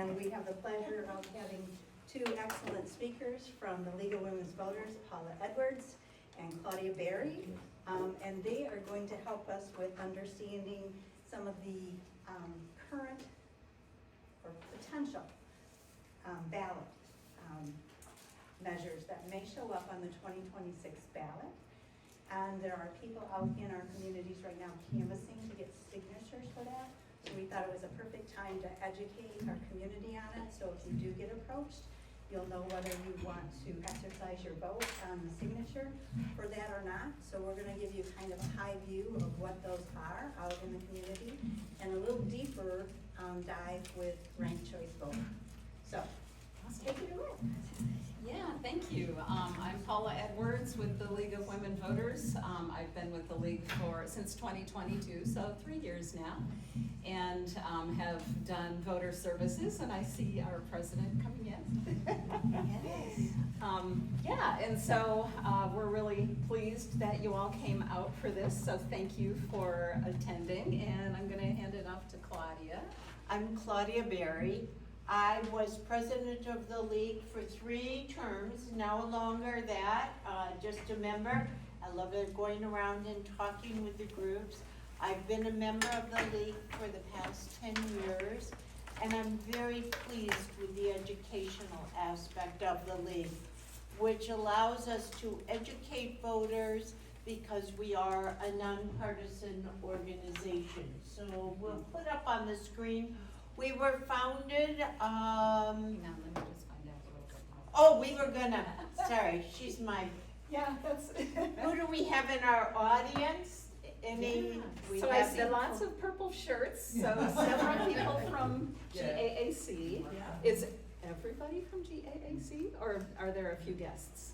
And we have the pleasure of having two excellent speakers from the League of Women's Voters, Paula Edwards and Claudia Berry. And they are going to help us with understanding some of the current or potential ballot measures that may show up on the 2026 ballot. And there are people out in our communities right now canvassing to get signatures for that. So we thought it was a perfect time to educate our community on it. So if you do get approached, you'll know whether you want to exercise your vote on the signature for that or not. So we're gonna give you kind of a high view of what those are out in the community and a little deeper dive with ranked choice voting. So, take it away. Yeah, thank you. I'm Paula Edwards with the League of Women Voters. I've been with the League since 2022, so 3 years now, and have done voter services, and I see our president coming in. Yeah, and so we're really pleased that you all came out for this, so thank you for attending, and I'm gonna hand it off to Claudia. I'm Claudia Berry. I was president of the league for 3 terms, no longer that, just a member. I love it going around and talking with the groups. I've been a member of the league for the past 10 years, and I'm very pleased with the educational aspect of the league, which allows us to educate voters because we are a nonpartisan organization. So we'll put up on the screen. We were founded, Now, let me just find out a little bit more. oh, we were gonna, sorry, she's my, Yeah, that's. who do we have in our audience? Any? We So I have see lots of purple shirts, so several people from GAAC. Is everybody from GAAC, or are there a few guests?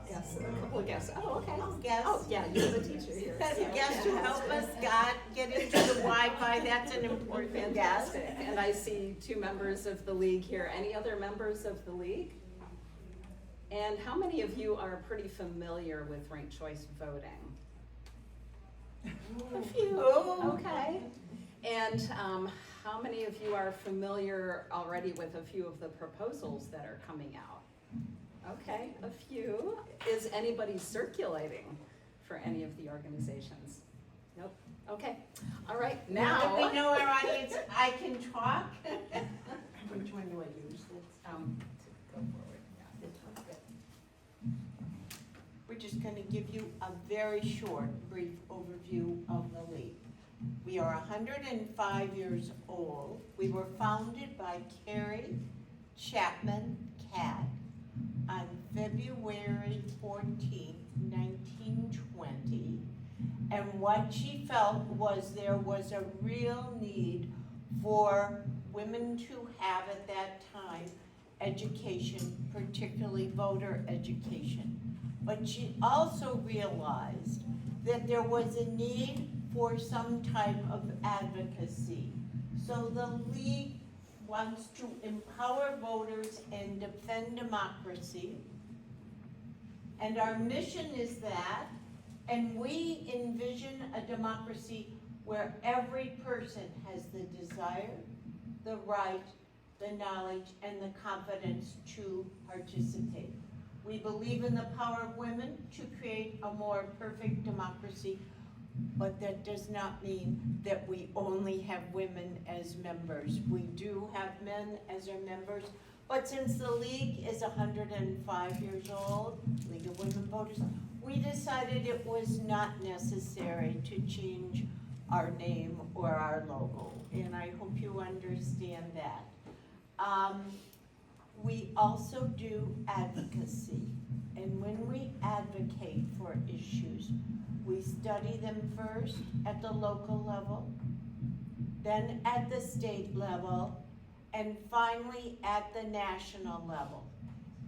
Yes, a couple of guests. Oh, okay. Oh, guests. Oh, yeah, you're the teacher here. That's so a guest to help us get into the Wi-Fi, that's an important guest. Fantastic. And I see 2 members of the league here. Any other members of the league? And how many of you are pretty familiar with ranked choice voting? A few. Oh. Okay. And how many of you are familiar already with a few of the proposals that are coming out? Okay, a few. Is anybody circulating for any of the organizations? Nope. Okay. All right. Now that Now we know our audience, I can talk. Which one do I use? to go forward. This one, good. We're just gonna give you a very short, brief overview of the league. We are 105 years old. We were founded by Carrie Chapman Catt on February 14th, 1920. And what she felt was there was a real need for women to have at that time education, particularly voter education. But she also realized that there was a need for some type of advocacy. So the league wants to empower voters and defend democracy. And our mission is that, and we envision a democracy where every person has the desire, the right, the knowledge, and the confidence to participate. We believe in the power of women to create a more perfect democracy, but that does not mean that we only have women as members. We do have men as our members, but since the league is 105 years old, League of Women Voters, we decided it was not necessary to change our name or our logo, and I hope you understand that. We also do advocacy, and when we advocate for issues, we study them first at the local level, then at the state level, and finally at the national level.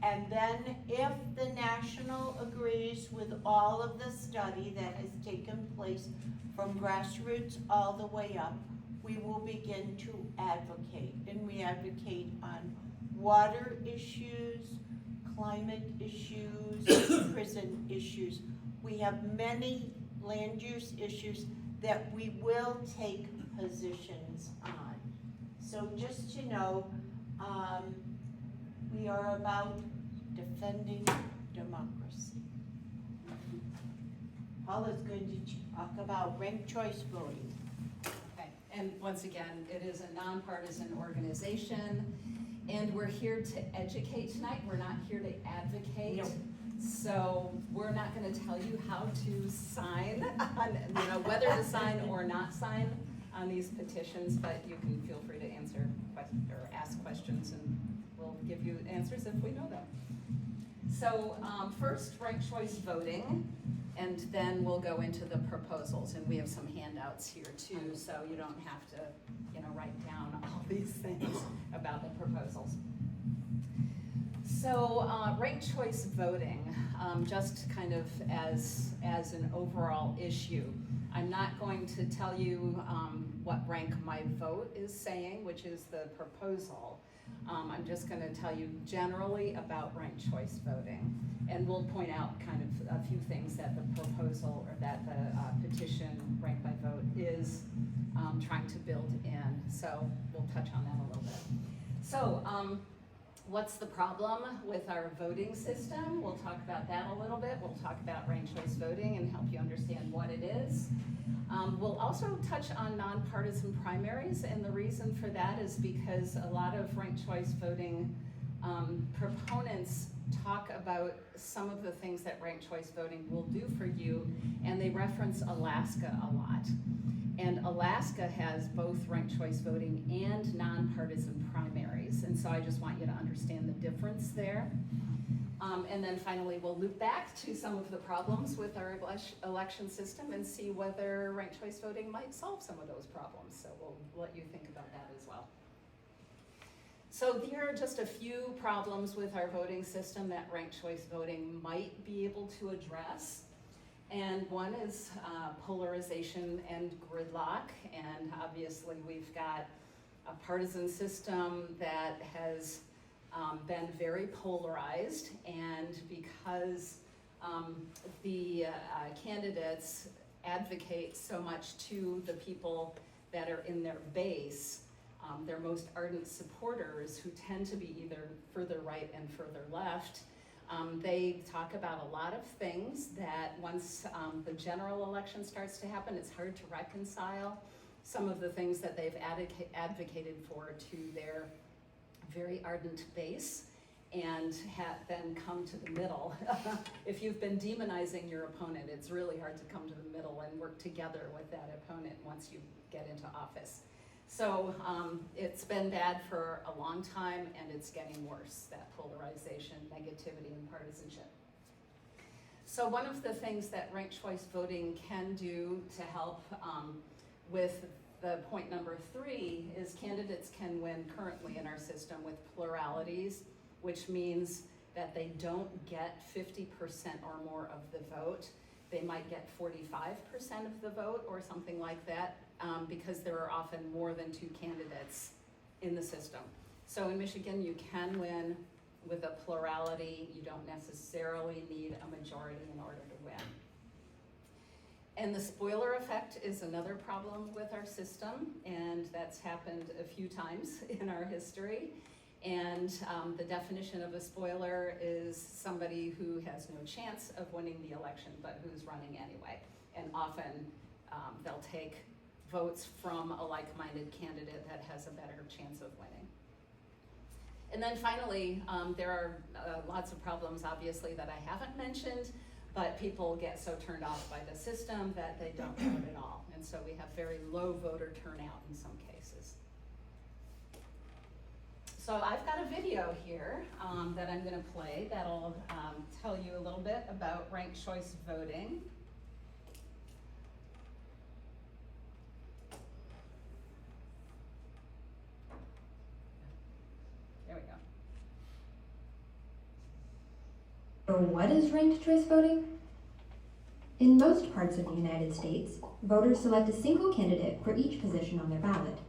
And then if the national agrees with all of the study that has taken place from grassroots all the way up, we will begin to advocate. And we advocate on water issues, climate issues, prison issues. We have many land use issues that we will take positions on. so just to know, we are about defending democracy. Paula's going to talk about ranked choice voting. Okay, and once again, it is a nonpartisan organization, and we're here to educate tonight. We're not here to advocate. No. So we're not gonna tell you how to sign, on, whether to sign or not sign on these petitions, but you can feel free to answer or ask questions, and we'll give you answers if we know them. So first, ranked choice voting, and then we'll go into the proposals, and we have some handouts here too, so you don't have to, write down all these things about the proposals. So ranked choice voting, just kind of as an overall issue. I'm not going to tell you what Rank My Vote is saying, which is the proposal. I'm just going to tell you generally about ranked choice voting. And we'll point out kind of a few things that the proposal or that the petition Rank My Vote is trying to build in. So we'll touch on that a little bit. So what's the problem with our voting system? We'll talk about that a little bit. We'll talk about ranked choice voting and help you understand what it is. We'll also touch on nonpartisan primaries, and the reason for that is because a lot of ranked choice voting proponents talk about some of the things that ranked choice voting will do for you, and they reference Alaska a lot. And Alaska has both ranked choice voting and nonpartisan primaries, and so I just want you to understand the difference there. And then finally, we'll loop back to some of the problems with our election system and see whether ranked choice voting might solve some of those problems. So we'll let you think about that as well. So here are just a few problems with our voting system that ranked choice voting might be able to address. And one is polarization and gridlock. And obviously we've got a partisan system that has been very polarized, and because the candidates advocate so much to the people that are in their base, their most ardent supporters, who tend to be either further right and further left, they talk about a lot of things that once the general election starts to happen, it's hard to reconcile some of the things that they've advocated for to their very ardent base, and then come to the middle. If you've been demonizing your opponent, it's really hard to come to the middle and work together with that opponent once you get into office. So it's been bad for a long time, and it's getting worse, that polarization, negativity, and partisanship. So one of the things that ranked choice voting can do to help with the point number 3 is candidates can win currently in our system with pluralities, which means that they don't get 50% or more of the vote. They might get 45% of the vote or something like that, because there are often more than 2 candidates in the system. So in Michigan, you can win with a plurality. You don't necessarily need a majority in order to win. And the spoiler effect is another problem with our system, and that's happened a few times in our history. And the definition of a spoiler is somebody who has no chance of winning the election, but who's running anyway. And often they'll take votes from a like-minded candidate that has a better chance of winning. And then finally, there are lots of problems, obviously, that I haven't mentioned, but people get so turned off by the system that they don't vote at all. And so we have very low voter turnout in some cases. So I've got a video here that I'm gonna play that'll tell you a little bit about ranked choice voting. There we go. So what is ranked choice voting? In most parts of the United States, voters select a single candidate for each position on their ballot,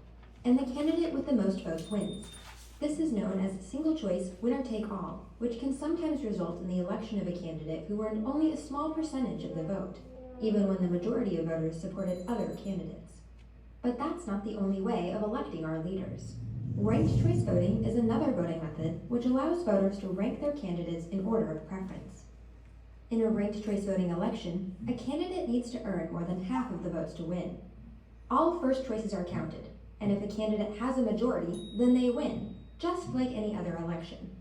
and the candidate with the most votes wins. This is known as single choice winner-take-all, which can sometimes result in the election of a candidate who earned only a small percentage of the vote, even when the majority of voters supported other candidates. But that's not the only way of electing our leaders. Ranked choice voting is another voting method which allows voters to rank their candidates in order of preference. In a ranked choice voting election, a candidate needs to earn more than half of the votes to win. All first choices are counted, and if a candidate has a majority, then they win, just like any other election.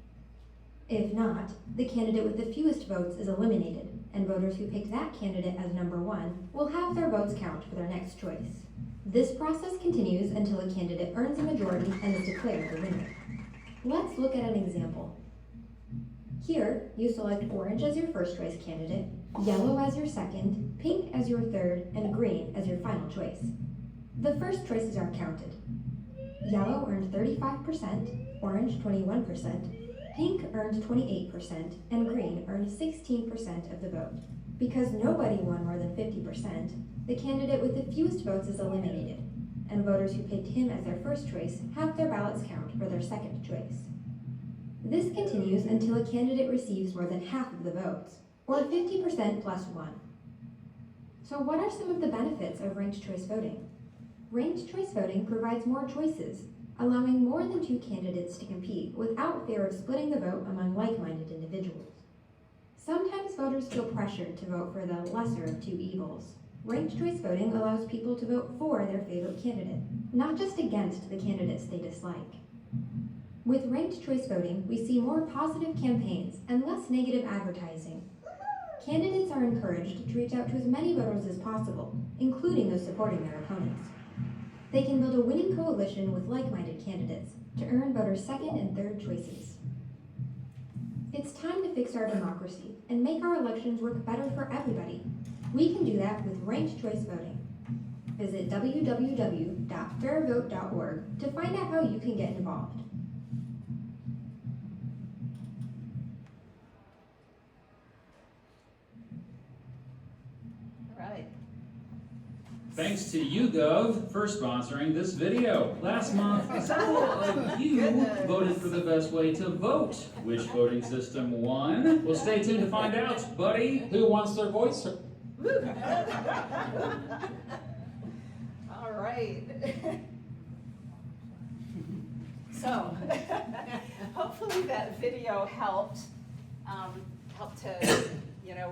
If not, the candidate with the fewest votes is eliminated, and voters who picked that candidate as number one will have their votes count for their next choice. This process continues until a candidate earns a majority and is declared the winner. Let's look at an example. Here, you select orange as your first choice candidate, yellow as your second, pink as your third, and green as your final choice. The first choices are counted. Yellow earned 35%, orange 21%, pink earned 28%, and green earned 16% of the vote. Because nobody won more than 50%, the candidate with the fewest votes is eliminated, and voters who picked him as their first choice have their ballots count for their second choice. This continues until a candidate receives more than half of the votes, or 50% plus 1. So what are some of the benefits of ranked choice voting? Ranked choice voting provides more choices, allowing more than two candidates to compete without fear of splitting the vote among like-minded individuals. Sometimes voters feel pressured to vote for the lesser of two evils. Ranked choice voting allows people to vote for their favorite candidate, not just against the candidates they dislike. With ranked choice voting, we see more positive campaigns and less negative advertising. Candidates are encouraged to reach out to as many voters as possible, including those supporting their opponents. They can build a winning coalition with like-minded candidates to earn voters' second and third choices. It's time to fix our democracy and make our elections work better for everybody. We can do that with ranked choice voting. Visit www.fairvote.org to find out how you can get involved. Thanks to YouGov for sponsoring this video. Last month, several of you voted for the best way to vote. Which voting system won? Well, stay tuned to find out. Buddy, who wants their voice? All right. So, hopefully that video helped to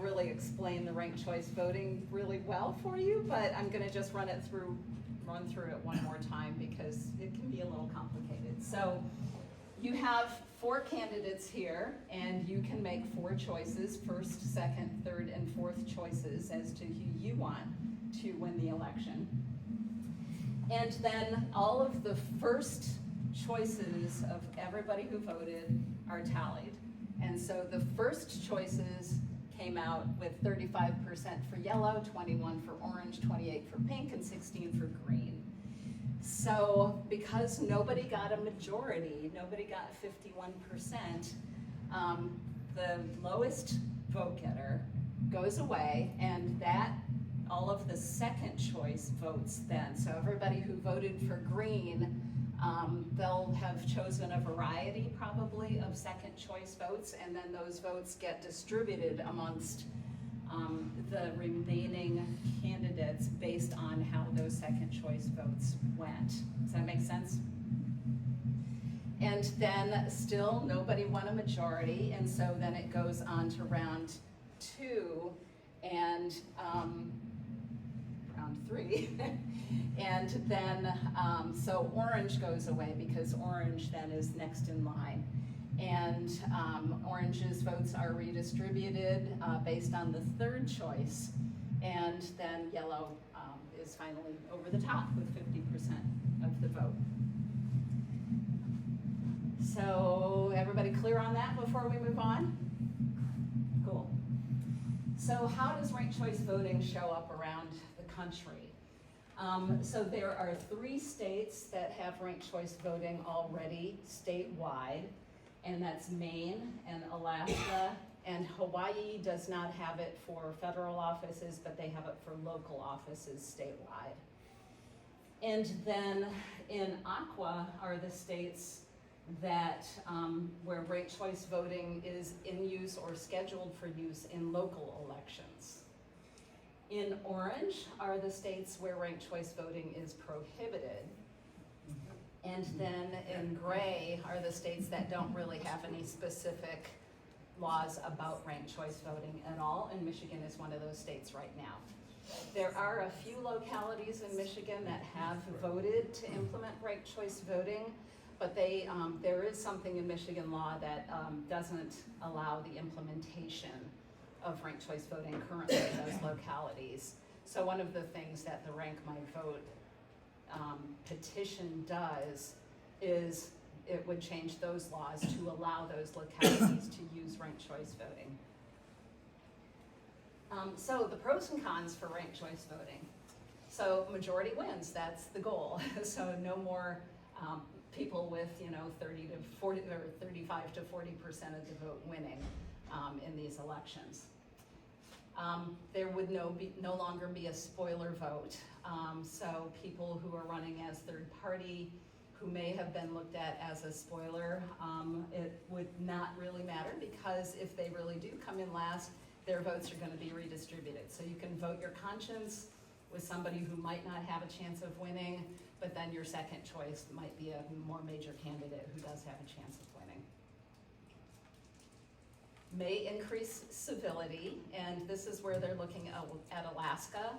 really explain the ranked choice voting really well for you, but I'm gonna just run through it one more time because it can be a little complicated. So you have 4 candidates here, and you can make 4 choices, first, second, third, and fourth choices as to who you want to win the election. And then all of the first choices of everybody who voted are tallied. And so the first choices came out with 35% for yellow, 21 for orange, 28 for pink, and 16 for green. So because nobody got a majority, nobody got 51%, the lowest vote getter goes away, and all of the second choice votes then. So everybody who voted for green, they'll have chosen a variety probably of second choice votes, and then those votes get distributed amongst the remaining candidates based on how those second choice votes went. Does that make sense? And then still nobody won a majority, and so then it goes on to round 2 and round 3. And then, so orange goes away because orange then is next in line. And orange's votes are redistributed based on the third choice. And then yellow is finally over the top with 50% of the vote. So everybody clear on that before we move on? Cool. So how does ranked choice voting show up around the country? So there are 3 states that have ranked choice voting already statewide, and that's Maine and Alaska, and Hawaii does not have it for federal offices, but they have it for local offices statewide. And then in Aqua are the states that where ranked choice voting is in use or scheduled for use in local elections. In orange are the states where ranked choice voting is prohibited. And then in gray are the states that don't really have any specific laws about ranked choice voting at all, and Michigan is one of those states right now. There are a few localities in Michigan that have voted to implement ranked choice voting, but there is something in Michigan law that doesn't allow the implementation of ranked choice voting currently in those localities. So one of the things that the Rank My Vote petition does is it would change those laws to allow those localities to use ranked choice voting. So the pros and cons for ranked choice voting. So majority wins, that's the goal. So no more people with 30 to 40 or 35 to 40% of the vote winning in these elections. There would no longer be a spoiler vote. So people who are running as third party, who may have been looked at as a spoiler, it would not really matter, because if they really do come in last, their votes are going to be redistributed. So you can vote your conscience with somebody who might not have a chance of winning, but then your second choice might be a more major candidate who does have a chance of winning. May increase civility, and this is where they're looking at Alaska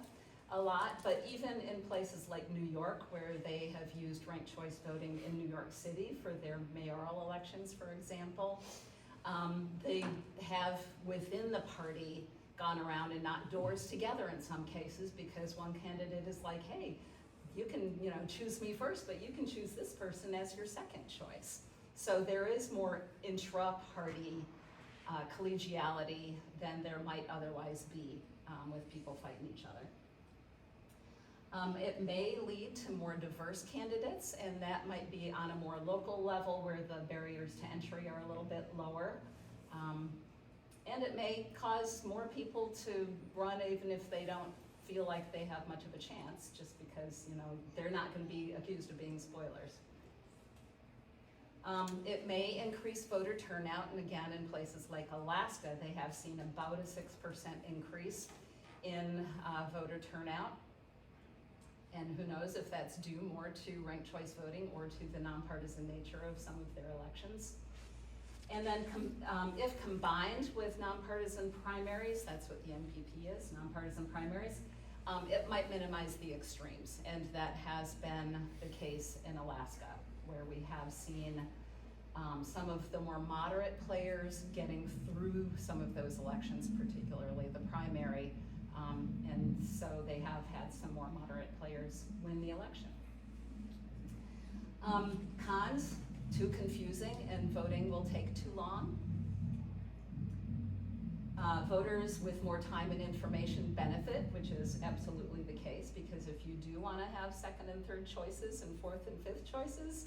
a lot, but even in places like New York, where they have used ranked choice voting in New York City for their mayoral elections, for example, they have within the party gone around and knocked doors together in some cases, because one candidate is like, hey, you can choose me first, but you can choose this person as your second choice. So there is more intra-party collegiality than there might otherwise be with people fighting each other. It may lead to more diverse candidates, and that might be on a more local level where the barriers to entry are a little bit lower. And it may cause more people to run even if they don't feel like they have much of a chance, just because they're not going to be accused of being spoilers. It may increase voter turnout, and again, in places like Alaska, they have seen about a 6% increase in voter turnout. And who knows if that's due more to ranked choice voting or to the nonpartisan nature of some of their elections. And then if combined with nonpartisan primaries, that's what the MPP is, nonpartisan primaries, it might minimize the extremes. And that has been the case in Alaska, where we have seen some of the more moderate players getting through some of those elections, particularly the primary. And so they have had some more moderate players win the election. Cons, too confusing, and voting will take too long. Voters with more time and information benefit, which is absolutely the case, because if you do want to have second and third choices and fourth and fifth choices,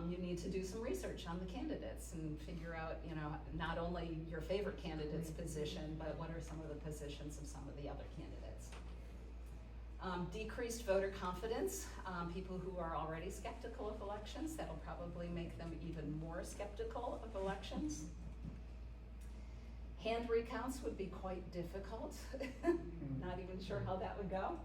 you need to do some research on the candidates and figure out, not only your favorite candidate's position, but what are some of the positions of some of the other candidates. Decreased voter confidence, people who are already skeptical of elections, that'll probably make them even more skeptical of elections. Hand recounts would be quite difficult. Not even sure how that would go.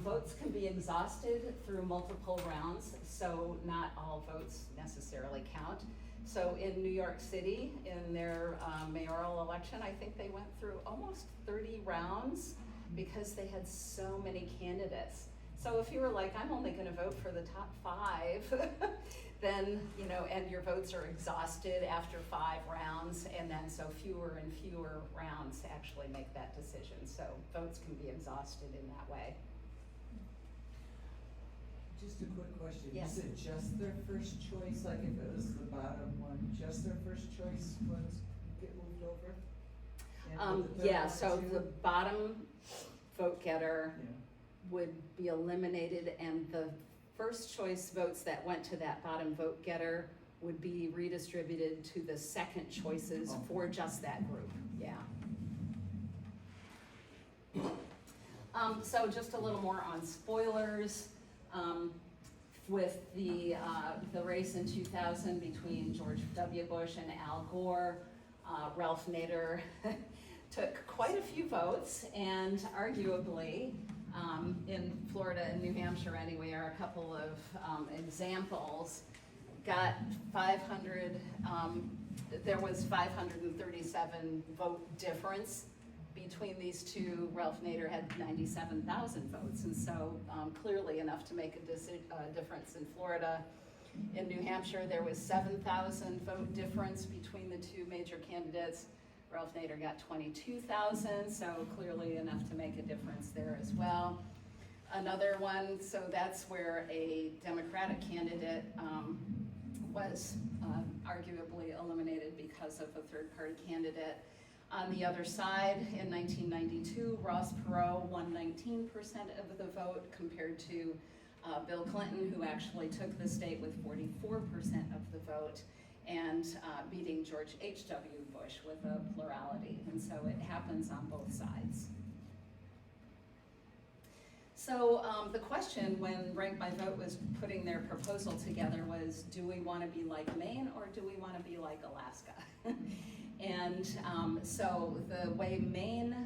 Votes can be exhausted through multiple rounds, so not all votes necessarily count. So in New York City, in their mayoral election, I think they went through almost 30 rounds because they had so many candidates. So if you were like, I'm only gonna vote for the top 5, then, and your votes are exhausted after 5 rounds, and then so fewer and fewer rounds to actually make that decision. So votes can be exhausted in that way. Just a quick question. Yes. Is it just their first choice, like if it was the bottom one, just their first choice ones get moved over? And with the third Yeah, one so too? the bottom vote getter Yeah. would be eliminated, and the first choice votes that went to that bottom vote getter would be redistributed to the second choices Oh. for just that group, yeah. So just a little more on spoilers. With the race in 2000 between George W. Bush and Al Gore, Ralph Nader took quite a few votes, and arguably in Florida and New Hampshire anyway are a couple of examples. Got 500, there was 537 vote difference between these two. Ralph Nader had 97,000 votes, and so clearly enough to make a difference in Florida. In New Hampshire, there was 7,000 vote difference between the two major candidates. Ralph Nader got 22,000, so clearly enough to make a difference there as well. Another one, so that's where a Democratic candidate was arguably eliminated because of a third-party candidate. On the other side, in 1992, Ross Perot won 19% of the vote compared to Bill Clinton, who actually took the state with 44% of the vote, and beating George H.W. Bush with a plurality. And so it happens on both sides. So the question when Rank by Vote was putting their proposal together was, do we want to be like Maine or do we want to be like Alaska? And so the way Maine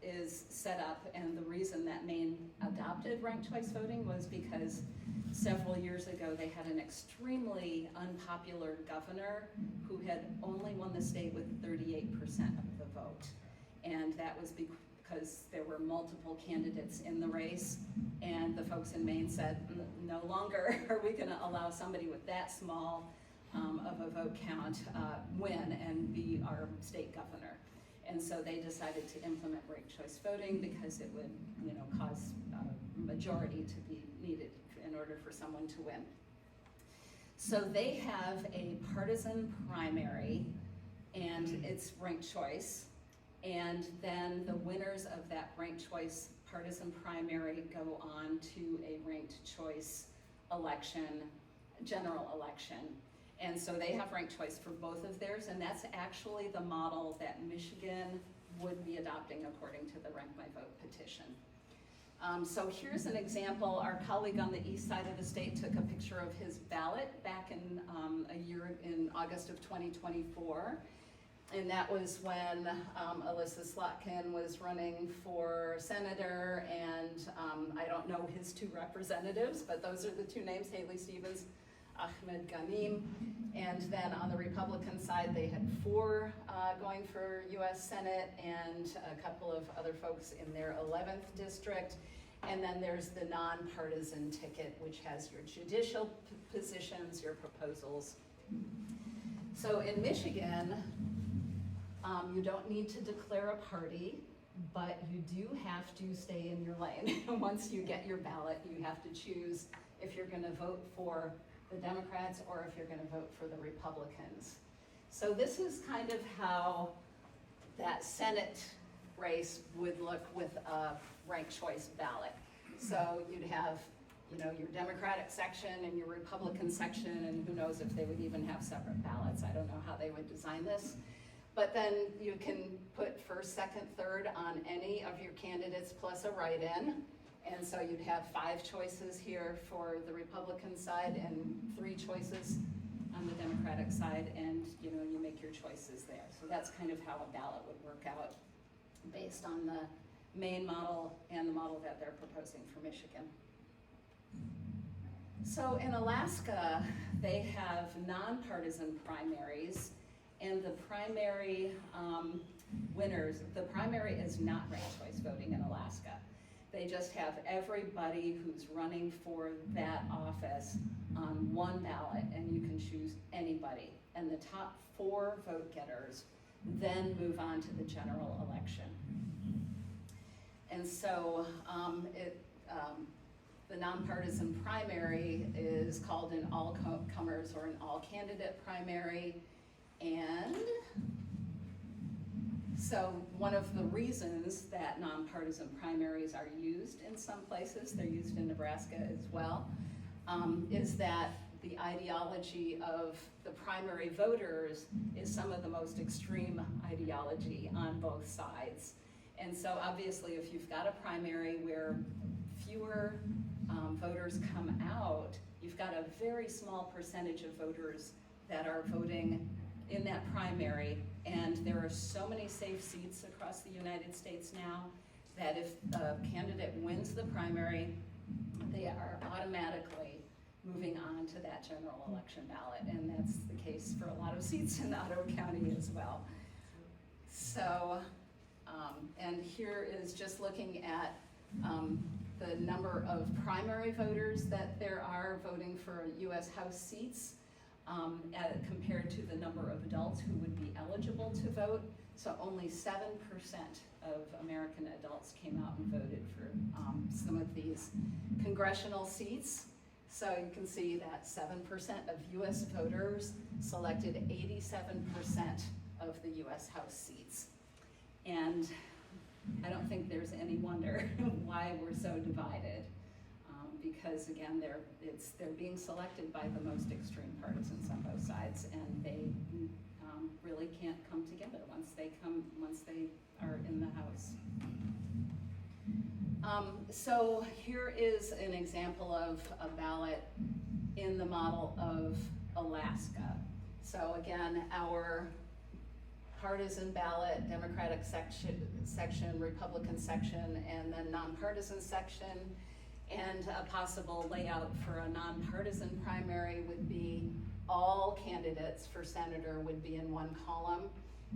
is set up, and the reason that Maine adopted ranked choice voting was because several years ago they had an extremely unpopular governor who had only won the state with 38% of the vote. And that was because there were multiple candidates in the race, and the folks in Maine said, no longer are we gonna allow somebody with that small of a vote count win and be our state governor. And so they decided to implement ranked choice voting because it would, cause a majority to be needed in order for someone to win. So they have a partisan primary, and it's ranked choice. And then the winners of that ranked choice partisan primary go on to a ranked choice election, general election. And so they have ranked choice for both of theirs, and that's actually the model that Michigan would be adopting according to the Rank My Vote petition. So here's an example. Our colleague on the east side of the state took a picture of his ballot back in in August of 2024. And that was when Alyssa Slotkin was running for senator, and I don't know his two representatives, but those are the two names, Haley Stevens, Ahmed Ghanim. And then on the Republican side, they had 4 going for US Senate and a couple of other folks in their 11th district. And then there's the nonpartisan ticket, which has your judicial positions, your proposals. So in Michigan, you don't need to declare a party, but you do have to stay in your lane. Once you get your ballot, you have to choose if you're gonna vote for the Democrats or if you're gonna vote for the Republicans. So this is kind of how that Senate race would look with a ranked choice ballot. So you'd have, your Democratic section and your Republican section, and who knows if they would even have separate ballots. I don't know how they would design this. But then you can put first, second, third on any of your candidates plus a write-in. And so you'd have 5 choices here for the Republican side and 3 choices on the Democratic side, and you make your choices there. So that's kind of how a ballot would work out based on the Maine model and the model that they're proposing for Michigan. So in Alaska, they have nonpartisan primaries, and the primary winners, the primary is not ranked choice voting in Alaska. They just have everybody who's running for that office on one ballot, and you can choose anybody. And the top 4 vote getters then move on to the general election. And so the nonpartisan primary is called an all-comers or an all-candidate primary. And so one of the reasons that nonpartisan primaries are used in some places, they're used in Nebraska as well, is that the ideology of the primary voters is some of the most extreme ideology on both sides. And so obviously if you've got a primary where fewer voters come out, you've got a very small percentage of voters that are voting in that primary, and there are so many safe seats across the United States now that if a candidate wins the primary, they are automatically moving on to that general election ballot, and that's the case for a lot of seats in Ottawa County as well. So, and here is just looking at the number of primary voters that there are voting for U.S. House seats compared to the number of adults who would be eligible to vote. So only 7% of American adults came out and voted for some of these congressional seats. So you can see that 7% of U.S. voters selected 87% of the U.S. House seats. And I don't think there's any wonder why we're so divided, because again, they're being selected by the most extreme partisans on both sides, and they really can't come together once they are in the House. So here is an example of a ballot in the model of Alaska. So again, our partisan ballot, Democratic section, Republican section, and then nonpartisan section. And a possible layout for a nonpartisan primary would be all candidates for senator would be in one column.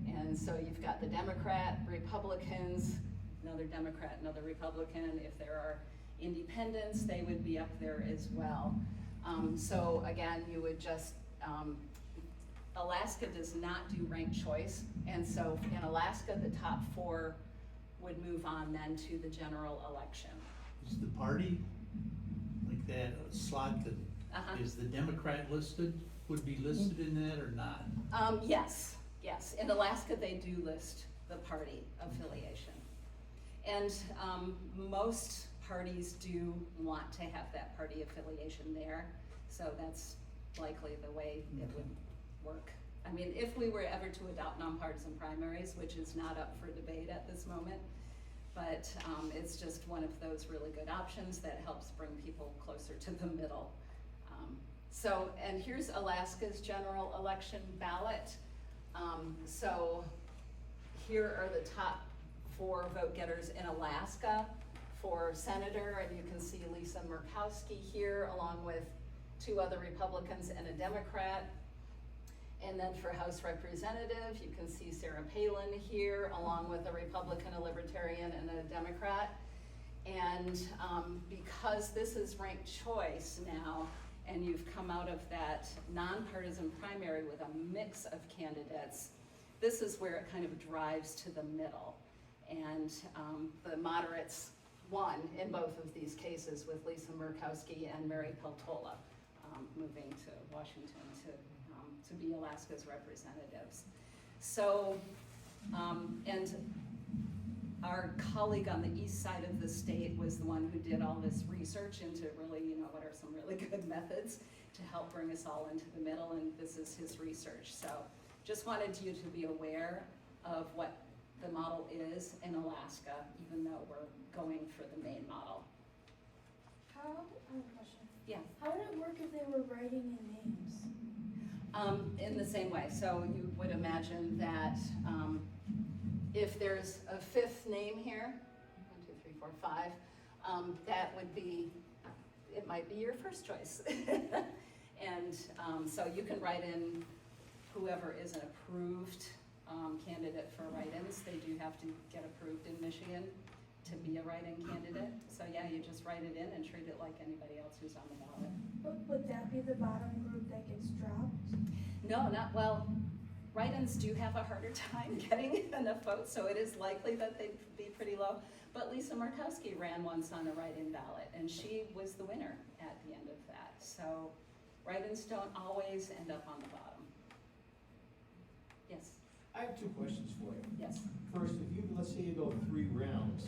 And so you've got the Democrat, Republicans, another Democrat, another Republican. If there are independents, they would be up there as well. So again, you would just, Alaska does not do ranked choice. And so in Alaska, the top 4 would move on then to the general election. Is the party, like that slot that, is the Democrat listed, would be listed in that or not? Yes. In Alaska, they do list the party affiliation. And most parties do want to have that party affiliation there. So that's likely the way it would work. I mean, if we were ever to adopt nonpartisan primaries, which is not up for debate at this moment, but it's just one of those really good options that helps bring people closer to the middle. So, and here's Alaska's general election ballot. So here are the top 4 vote getters in Alaska for senator, and you can see Lisa Murkowski here along with 2 other Republicans and a Democrat. And then for House Representative, you can see Sarah Palin here, along with a Republican, a Libertarian, and a Democrat. And because this is ranked choice now, and you've come out of that nonpartisan primary with a mix of candidates, this is where it kind of drives to the middle. And the moderates won in both of these cases with Lisa Murkowski and Mary Peltola moving to Washington to be Alaska's representatives. So, and our colleague on the east side of the state was the one who did all this research into really, what are some really good methods to help bring us all into the middle, and this is his research. So just wanted you to be aware of what the model is in Alaska, even though we're going for the main model. I have a question. Yeah. How would it work if they were writing in names? In the same way. So you would imagine that if there's a 5th name here, 1, 2, 3, 4, 5, that would be, it might be your first choice. And so you can write in whoever is an approved candidate for write-ins. They do have to get approved in Michigan to be a write-in candidate. So yeah, you just write it in and treat it like anybody else who's on the ballot. But would that be the bottom group that gets dropped? No, not, well, write-ins do have a harder time getting enough votes, so it is likely that they'd be pretty low. But Lisa Murkowski ran once on a write-in ballot, and she was the winner at the end of that. So write-ins don't always end up on the bottom. Yes? I have 2 questions for you. Yes. First, if you, let's say you go 3 rounds,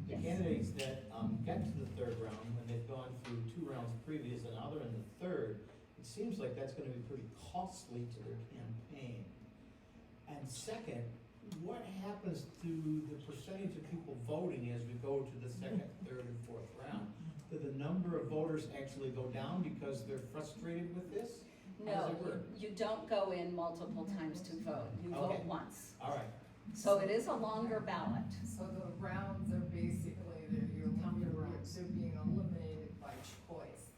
the Yes. candidates that get to the 3rd round, when they've gone through 2 rounds previous and now they're in the 3rd, it seems like that's gonna be pretty costly to their campaign. And second, what happens to the percentage of people voting as we go to the 2nd, 3rd, and 4th round? Do the number of voters actually go down because they're frustrated with this? How does No, it work? you don't go in multiple times to vote. You vote Okay. once. All right, So it is a longer ballot. So the rounds are basically, they're being eliminated by choice.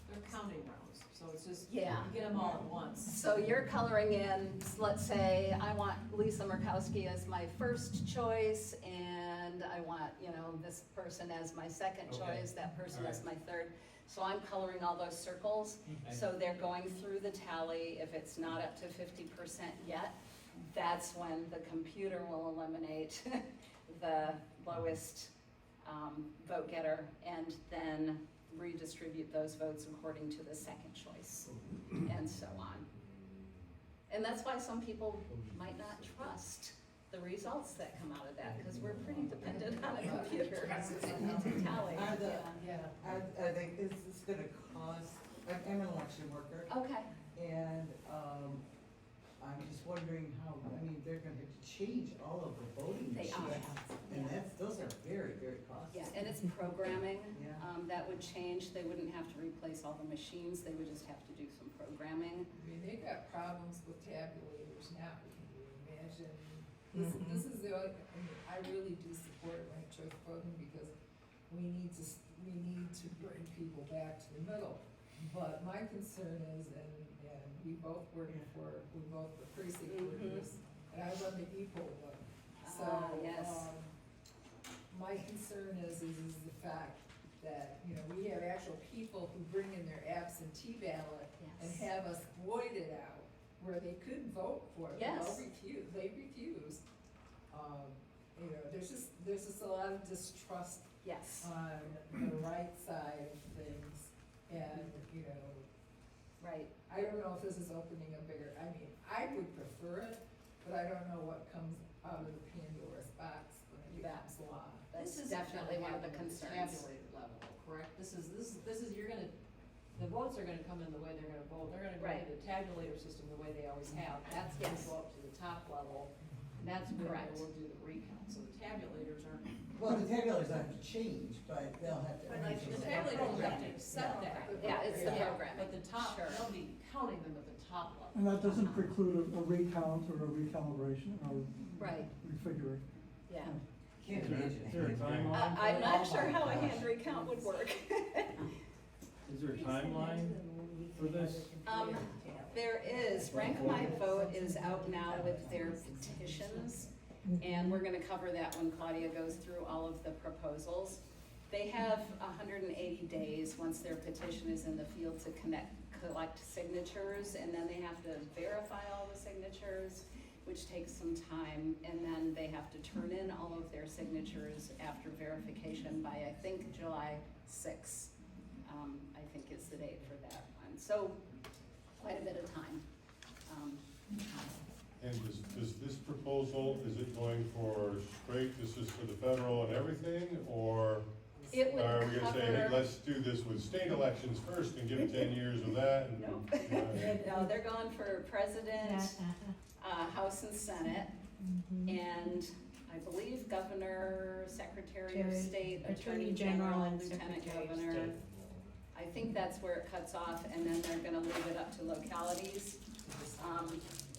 They're counting rounds, so it's just, Yeah. you get them all at once. So you're coloring in, let's say, I want Lisa Murkowski as my first choice, and I want, you know, this person as my second Okay. choice, that person as my Alright. third. So I'm coloring all those circles, Okay. so they're going through the tally. If it's not up to 50% yet, that's when the computer will eliminate the lowest vote getter, and then redistribute those votes according to the second choice, and so on. And that's why some people might not trust the results that come out of that, because we're pretty dependent on a computer to tally. Are the, Yeah. are they, is this gonna cause, I'm an election worker, Okay, and, I'm just wondering how, I mean, they're gonna have to change all of the voting they machines. are. And those are very, very costly. Yeah, and it's programming, Yeah. that would change. They wouldn't have to replace all the machines, they would just have to do some programming. I mean, they got problems with tabulators now, can you imagine? This is the only, I mean, I really do support ranked choice voting because we need to bring people back to the middle. But my concern is, and we both were precinct workers, and I run the equal one. So, Yes. my concern is the fact that, you know, we have actual people who bring in their absentee ballot and Yes. have us void it out, where they could vote for it, but Yes. they refuse. You know, there's just a lot of distrust Yes, on the right side of things, and, you know, right. I don't know if this is opening a bigger, I mean, I would prefer it, but I don't know what comes out of the Pandora's box when it becomes law. That's This is definitely one of the gonna happen concerns. at the tabulated level, correct? This is, you're gonna, the votes are gonna come in the way they're gonna vote. They're gonna go Right. to the tabulator system the way they always have. That's gonna Yes. go up to the top level, and that's where Correct. we'll do the recount. So the tabulators aren't, Well, the tabulators have to change, but they'll have to. but like, the tabulators will have to accept that. Yeah, it's the Yeah, programming. But the top, Sure. they'll be counting them at the top level. And that doesn't preclude a recount or a recalibration or Right, refiguring. yeah. Can't imagine. Is there a timeline? I'm not sure how a hand recount would work. Is there a timeline for this? There is, Rank My Vote is out now with their petitions, and we're gonna cover that when Claudia goes through all of the proposals. They have 180 days, once their petition is in the field, to collect signatures, and then they have to verify all the signatures, which takes some time, and then they have to turn in all of their signatures after verification by, I think, July 6th, I think is the date for that one. So, quite a bit of time. And does this proposal, is it going for straight, this is for the federal and everything, or It would are we gonna say, hey, cover, let's do this with state elections first and give it 10 years of that? and- no. Yeah. No, they're going for president, House and Senate, and I believe governor, secretary of state, attorney general, and lieutenant governor. I think that's where it cuts off, and then they're gonna leave it up to localities,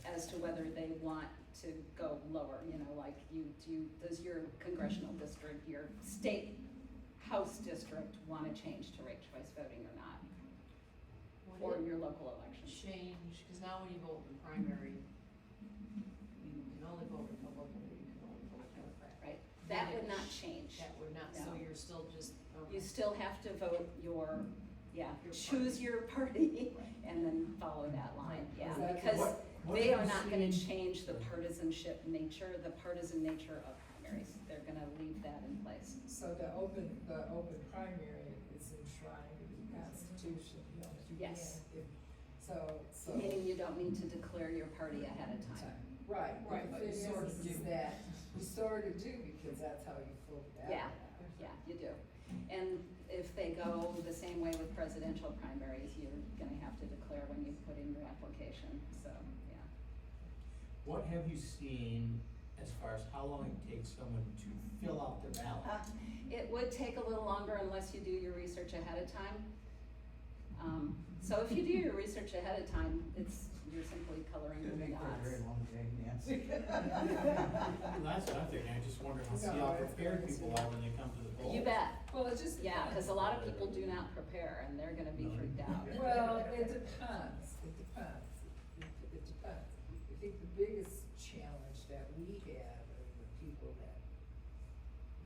as to whether they want to go lower, you know, like does your congressional district, your state house district wanna change to ranked choice voting or not? Or Would it your local election? change, because now when you vote in primary, you can only vote Republican or you can only vote Democrat. Right, that would not change. That would not, so No. you're still just, okay. You still have to vote your, Your choose your party and then follow that line, yeah, Is that- because What they have are you not gonna seen- change the partisanship nature, the partisan nature of primaries. They're gonna leave that in place. So the open primary is enshrined in the Constitution, you know, you Yes. can't, so. Meaning you don't need to declare your party ahead of time. Right, Right, but but the you thing sort is of do. that, you sort of do, because that's how you float it out. Yeah. Yeah, you do. And if they go the same way with presidential primaries, you're gonna have to declare when you put in your application, so, yeah. What have you seen as far as how long it takes someone to fill out their ballot? It would take a little longer unless you do your research ahead of time. So if you do your research ahead of time, you're simply coloring It's in gonna the make for a dots. very long day, Nancy. Well, that's what I'm thinking, I just wonder how, see how No, it's prepared going people to. are when they come to the polls. You bet. Well, it just. Yeah, because a lot of people do not prepare and they're gonna be freaked out. Well, it depends, it depends, it depends. I think the biggest challenge that we have are the people that,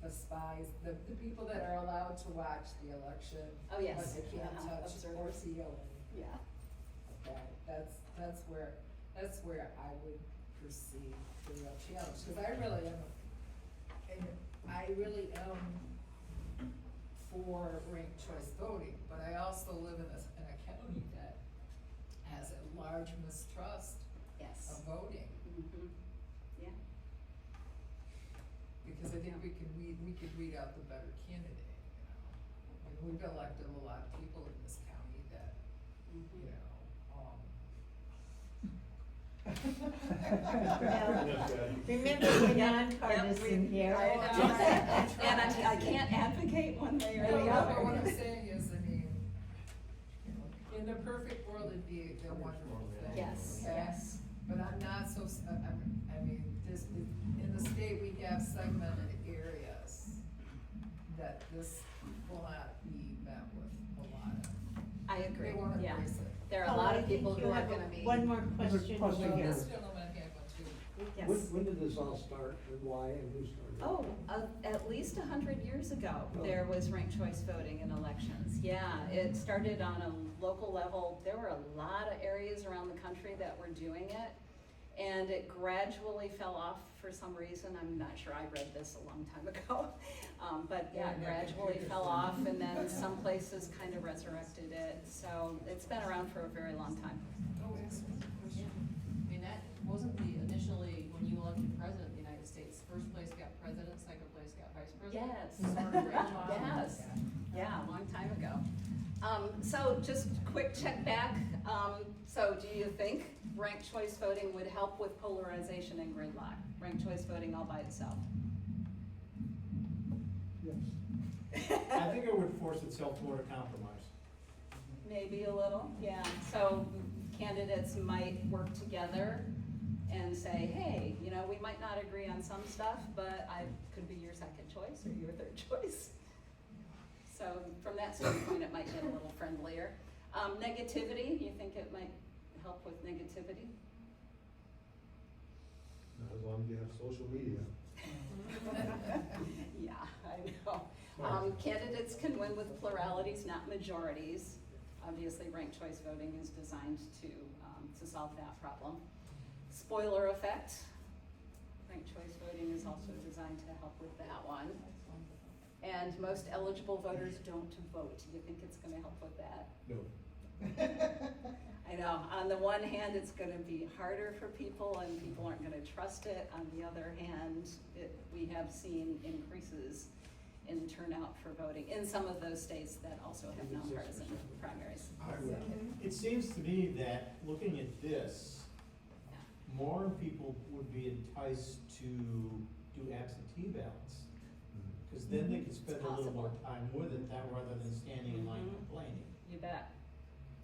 the spies, the people that are allowed to watch the election. Oh, yes. But they can't touch or Observers. feel Yeah. anything. That's where I would perceive the real challenge, cause I really am for ranked choice voting, but I also live in a county that has a large mistrust Yes. of voting, Mhm. Yeah. because I think we could weed out the better candidate, you know? I mean, we've elected a lot of people in this county that, Mhm. you know, Remember, we're nonpartisan here. I know. And I can't advocate one way or No, the no, other. but what I'm saying is, I mean, in the perfect world, it'd be a wonderful thing. Yes, okay? yes. But I'm not so, I mean, in the state, we have segmented areas that this will not be met with a lot of. I agree, They won't yeah. embrace it. There are a Paula, lot I of think people you who are have gonna be. one more There's a question. question Well, here. this gentleman had one too. Yes. When did this all start, and why, and who started? Oh, at least 100 years ago, there was ranked choice voting in elections. Yeah, it started on a local level. There were a lot of areas around the country that were doing it, and it gradually fell off for some reason. I'm not sure, I read this a long time ago. But yeah, it gradually fell off, and then some places kind of resurrected it. So it's been around for a very long time. Oh, excellent question. I mean, that wasn't initially, when you elected president of the United States, first place got president, second place got vice president? Yes. Started right on. Yes, yeah, a long time ago. So just quick check back. So do you think ranked choice voting would help with polarization and gridlock? Ranked choice voting all by itself? Yes. I think it would force itself toward a compromise. Maybe a little, yeah. So candidates might work together and say, hey, you know, we might not agree on some stuff, but I could be your second choice or your third choice. So from that standpoint, it might get a little friendlier. Negativity, you think it might help with negativity? Not as long as you have social media. Yeah, I know. Candidates can win with pluralities, not majorities. Obviously, ranked choice voting is designed to solve that problem. Spoiler effect. Ranked choice voting is also designed to help with that one. And most eligible voters don't vote. Do you think it's gonna help with that? No. I know, on the one hand, it's gonna be harder for people and people aren't gonna trust it. On the other hand, we have seen increases in turnout for voting in some of those states that also have nonpartisan primaries. It seems to me that looking at this, more people would be enticed to do absentee ballots. Because then they could spend a little more time with it, that rather than standing in line complaining. You bet.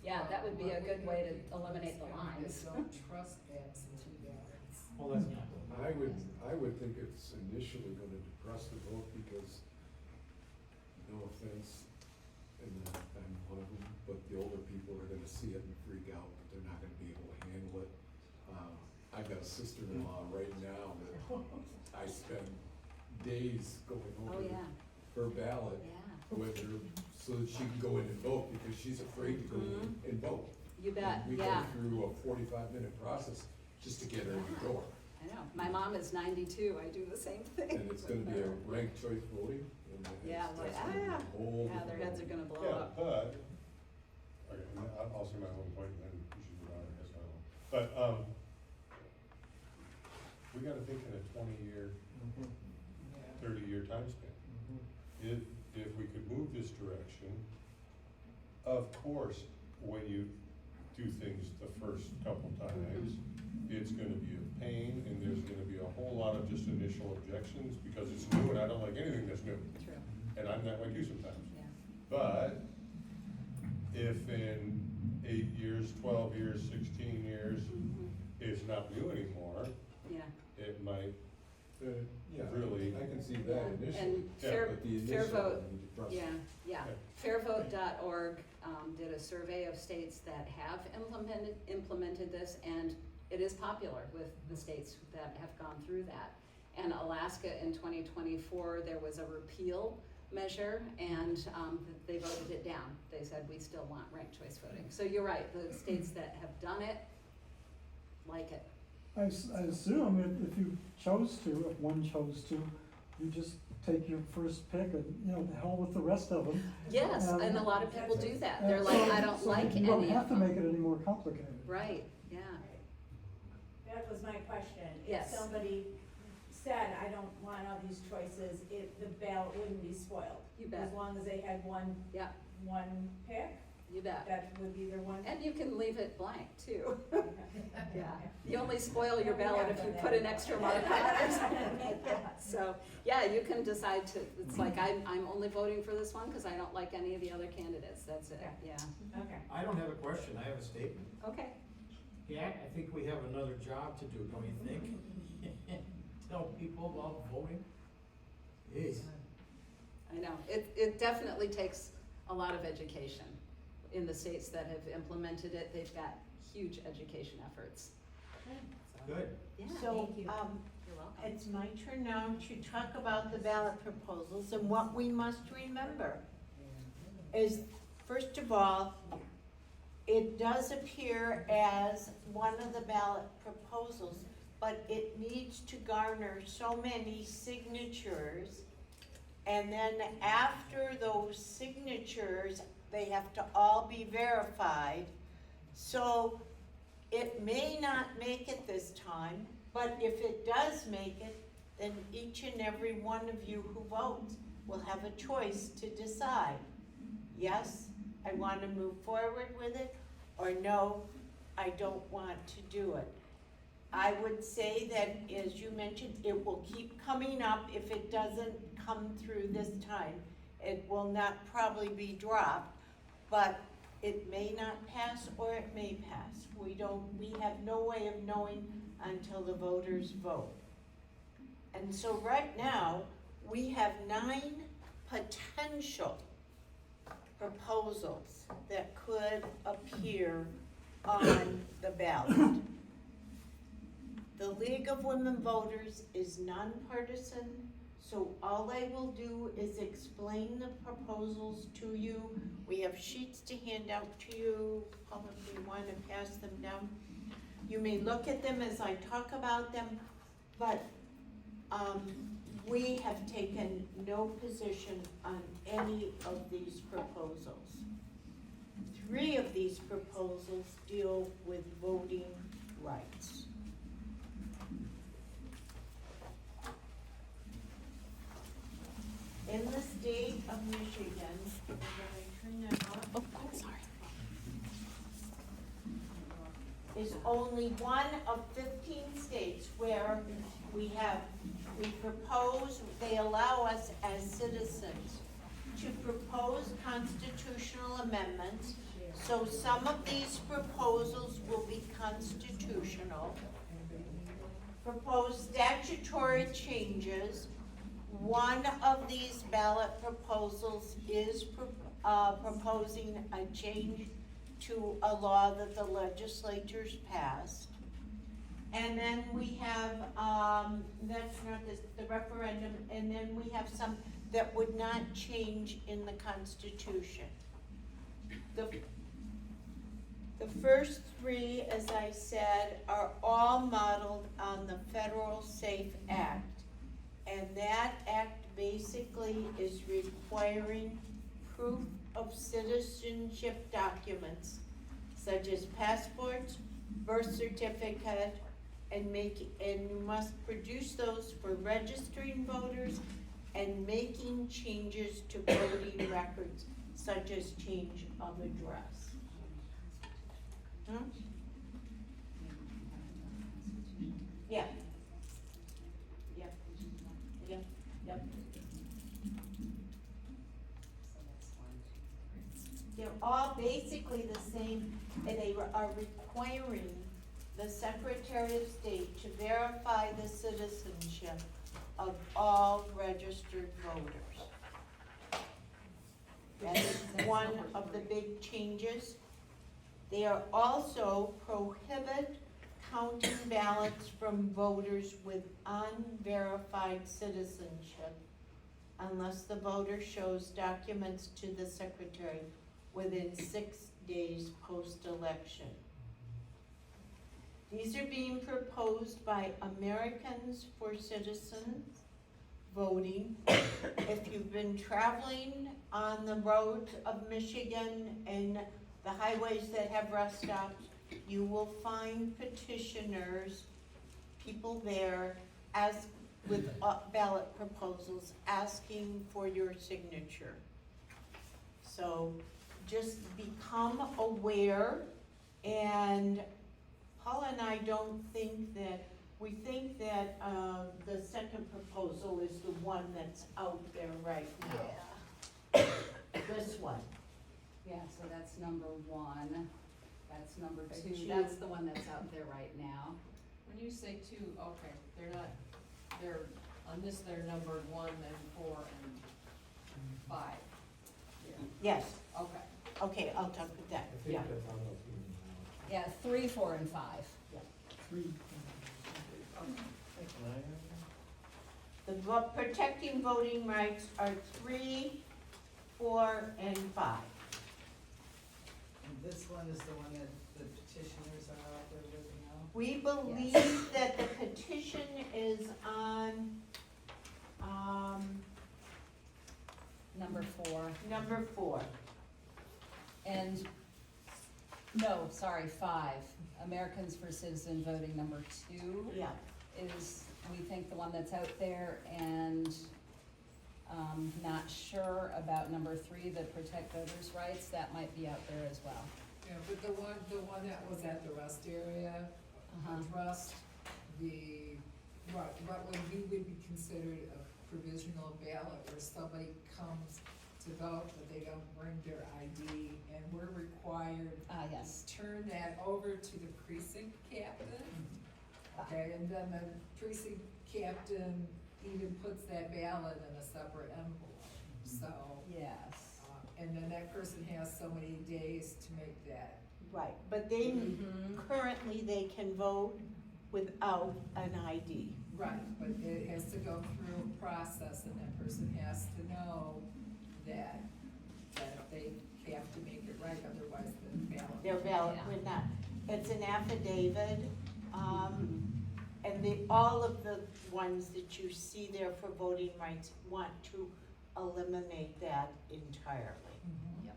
Yeah, that would be a good way to eliminate the lines. Don't trust absentee ballots. Well, that's not. I would think it's initially gonna depress the vote because, no offense, and I'm one of them, but the older people are gonna see it and freak out, but they're not gonna be able to handle it. I've got a sister-in-law right now that I spend days going Oh, over yeah. her ballot Yeah. with her so that she can go in and vote because she's afraid to go in and vote. You bet, And we go yeah. through a 45-minute process just to get her in the door. I know. My mom is 92. I do the same thing. And it's gonna be a ranked choice voting, and Yeah, that's like, gonna be a whole Yeah, their heads are different gonna blow Yeah, up. but, okay, and I'll say my own point, and then you should go on, I guess I don't know. But, we gotta think in a 20-year, 30-year time span. If we could move this direction, of course, when you do things the first couple times, it's gonna be a pain, and there's gonna be a whole lot of just initial objections, because it's new, and I don't like anything that's new. True. And I'm that way too sometimes. Yeah. But if in 8 years, 12 years, 16 years, it's not new anymore, Yeah. it might Yeah, really. I can see that initially, And Yeah, fair, but the fair initial, vote, you need to trust. yeah. Fairvote.org did a survey of states that have implemented this, and it is popular with the states that have gone through that. And Alaska in 2024, there was a repeal measure, and they voted it down. They said, we still want ranked choice voting. So you're right, the states that have done it like it. I assume if you chose to, if one chose to, you just take your first pick and, you know, the hell with the rest of them. Yes, and a lot of people do that. They're And like, so- I don't so like you any don't of have to them. make it any more complicated. Right, yeah. That was my question. Yes. If somebody said, I don't want all these choices, if the ballot wouldn't be spoiled. You bet. As long as they had one pick, You bet. that would be their one. And you can leave it blank too. Okay. Yeah, you only spoil your ballot if you put an extra mark on it or something like that. So, yeah, you can decide to, it's like, I'm only voting for this one because I don't like any of the other candidates, that's it, yeah. Okay. I don't have a question, I have a statement. Okay. Yeah, I think we have another job to do, don't you think? Tell people about voting. Jeez. I know, it definitely takes a lot of education. In the states that have implemented it, they've got huge education efforts. Good. Yeah, So, thank you. You're welcome. it's my turn now to talk about the ballot proposals, and what we must remember is, first of all, it does appear as one of the ballot proposals, but it needs to garner so many signatures, and then after those signatures, they have to all be verified. So it may not make it this time, but if it does make it, then each and every one of you who votes will have a choice to decide. Yes, I want to move forward with it, or no, I don't want to do it. I would say that, as you mentioned, it will keep coming up. If it doesn't come through this time, it will not probably be dropped, but it may not pass or it may pass. We have no way of knowing until the voters vote. And so right now, we have 9 potential proposals that could appear on the ballot. The League of Women Voters is nonpartisan, so all I will do is explain the proposals to you. We have sheets to hand out to you, Paula, if you want to pass them down. You may look at them as I talk about them, but we have taken no position on any of these proposals. 3 of these proposals deal with voting rights. In the state of Michigan, I'm gonna turn that off. Oh, sorry. Is only one of 15 states where we propose, they allow us as citizens to propose constitutional amendments. So some of these proposals will be constitutional. Propose statutory changes. One of these ballot proposals is proposing a change to a law that the legislatures passed. And then we have, that's not the referendum, and then we have some that would not change in the Constitution. The first 3, as I said, are all modeled on the Federal SAFE Act. And that act basically is requiring proof of citizenship documents, such as passports, birth certificate, and you must produce those for registering voters and making changes to voting records, such as change of address. Yeah. Yep. Yep. Yep. Yep. all basically the same, and they are requiring the Secretary of State to verify the citizenship of all registered voters. That is one of the big changes. They are also prohibit counting ballots from voters with unverified citizenship unless the voter shows documents to the secretary within 6 days post-election. These are being proposed by Americans for Citizens Voting. If you've been traveling on the roads of Michigan and the highways that have rest stops, you will find petitioners, people there, as with ballot proposals asking for your signature. So just become aware, and Paula and I don't think that, we think that the second proposal is the one that's out there right now. This one. Yeah, so that's number 1. That's number 2. Two. That's the one that's out there right now. When you say 2, okay, they're, on this, they're numbered 1 and 4 and 5. Yes, Okay. okay, I'll talk with that, I think yeah. that's how those people Yeah, 3, 4, and 5. 3. The protecting voting rights are 3, 4, and 5. And this one is the one that the petitioners are out there with now? We believe that the petition is on, Number 4. number 4. And, no, sorry, 5. Americans for Citizen Voting, number 2. Yeah, Is, we think, the one that's out there, and not sure about number 3, the protect voters' rights, that might be out there as well. Yeah, but the one that was at the rest area, trust, what would be considered a provisional ballot where somebody comes to vote, but they don't bring their ID, and we're required Yes. to turn that over to the precinct captain. Okay, and then the precinct captain even puts that ballot in a separate envelope, so. Yes. And then that person has so many days to make that. right, but they, Mhm. currently they can vote without an ID. Right, but it has to go through a process, and that person has to know that they have to make it right, otherwise the ballot. Their ballot would not, it's an affidavit, and all of the ones that you see there for voting rights want to eliminate that entirely. Mhm. Yes.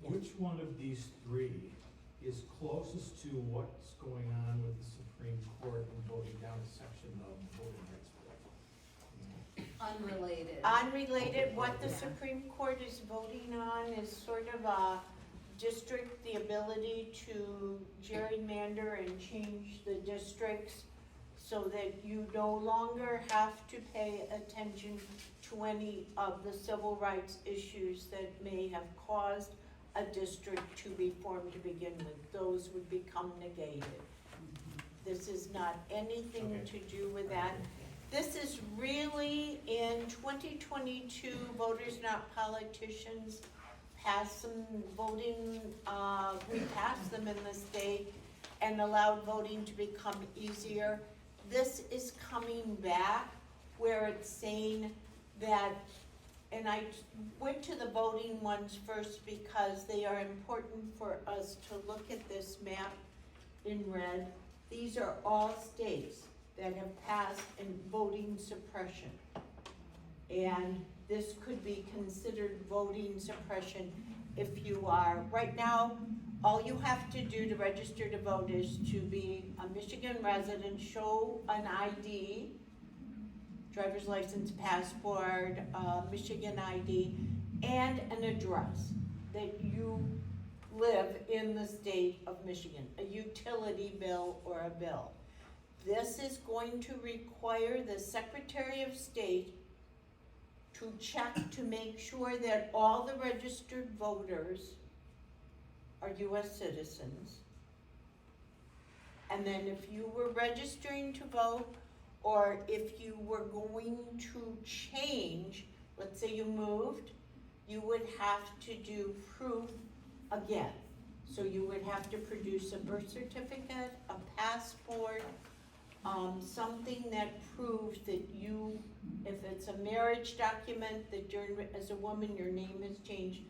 Which one of these 3 is closest to what's going on with the Supreme Court and voting down a section of the voting rights bill? Unrelated. Unrelated, what the Yeah. Supreme Court is voting on is sort of a district, the ability to gerrymander and change the districts so that you no longer have to pay attention to any of the civil rights issues that may have caused a district to be formed to begin with. Those would become negated. This is not anything to do with that. This is really, in 2022, Voters Not Politicians passed some voting, we passed them in the state and allowed voting to become easier. This is coming back where it's saying that, and I went to the voting ones first because they are important for us to look at this map in red. These are all states that have passed in voting suppression. And this could be considered voting suppression if you are, right now, all you have to do to register to vote is to be a Michigan resident, show an ID, driver's license, passport, Michigan ID, and an address that you live in the state of Michigan, a utility bill or a bill. This is going to require the Secretary of State to check to make sure that all the registered voters are US citizens. And then if you were registering to vote, or if you were going to change, let's say you moved, you would have to do proof again. So you would have to produce a birth certificate, a passport, something that proves that you, if it's a marriage document, that you're, as a woman, your name has changed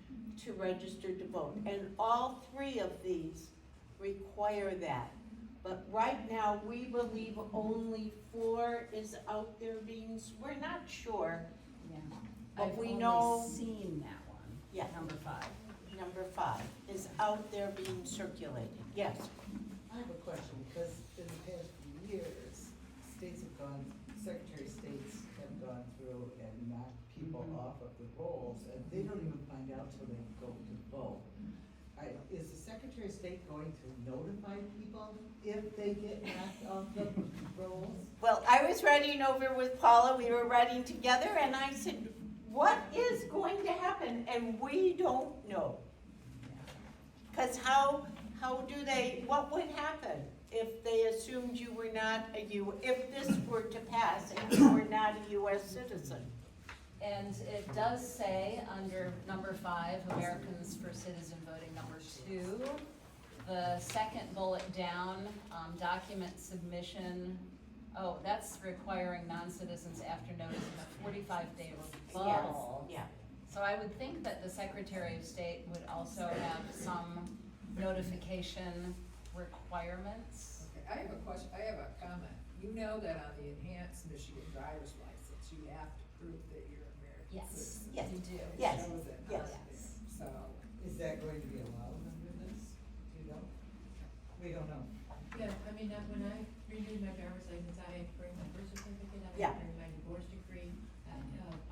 to register to vote. And all three of these require that. But right now, we believe only 4 is out there being, we're not sure. Yeah. But I've we only know- seen that one. Yeah. Number 5. Number 5 is out there being circulated, yes. I have a question, because in the past few years, states have gone, Secretary of States have gone through and knocked people off of the rolls, and they don't even find out till they go to vote. Is the Secretary of State going to notify people if they get knocked off the rolls? Well, I was writing over with Paula, we were writing together, and I said, what is going to happen? And we don't know. Because how do they, what would happen if they assumed you were not if this were to pass and you were not a US citizen? And it does say under number 5, Americans for Citizen Voting, number 2, the second bullet down, document submission. Oh, that's requiring non-citizens after notice in a 45-day rebuttal. Yeah. So I would think that the Secretary of State would also have some notification requirements. Okay, I have a question, I have a comment. You know that on the enhanced Michigan driver's license, you have to prove that you're American Yes, citizen. Yes. you do. It Yes. shows it Yes. on there. So, is that going to be allowed under this? Do you know? We don't know. Yeah, I mean, when I renewed my driver's license, I had to bring my birth certificate, I Yeah. had to bring my divorce decree,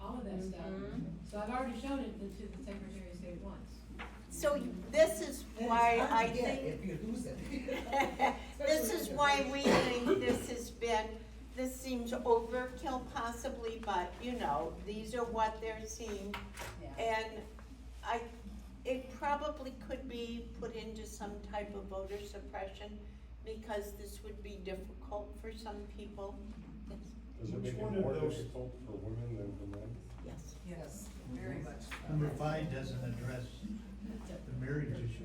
all of that stuff. Mhm. So I've already shown it to the Secretary of State once. So this is And why it's hard I to get think, if you lose it. this is why we think this seems overkill possibly, but you know, these are what they're seeing. Yeah. And it probably could be put into some type of voter suppression, because this would be difficult for some people. Does it Which make one it of more those- difficult for women than for men? Yes. Yes, very much. so. Number 5 doesn't address the marriage issue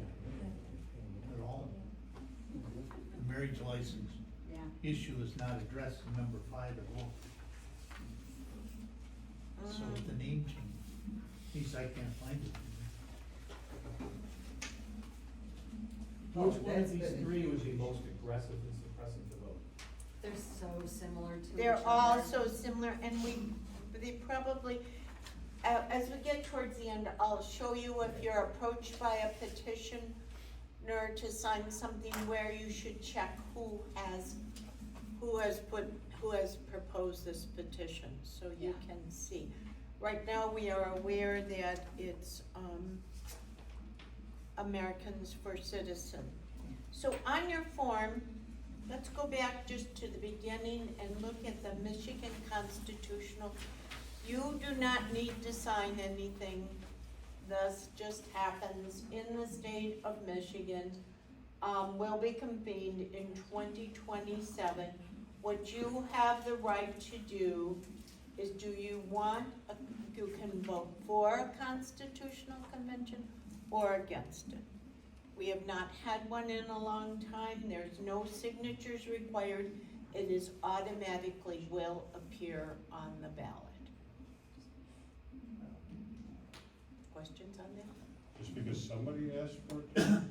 at all. The marriage license Yeah. issue is not addressed in number 5 at all. So with the name change, at least I can't find it. Which one that's of these been 3 would be huge. most aggressive in suppressing the vote? They're so similar to each They're other. all so similar, and they probably, as we get towards the end, I'll show you if you're approached by a petitioner to sign something where you should check who has proposed this petition, so you Yeah. can see. Right now, we are aware that it's, Americans for Citizen. So on your form, let's go back just to the beginning and look at the Michigan Constitutional. You do not need to sign anything. This just happens in the state of Michigan. Will be convened in 2027. What you have the right to do is, you can vote for a constitutional convention or against it. We have not had one in a long time. There's no signatures required. It is automatically will appear on the ballot. Questions on that? Just because somebody asked for it? to do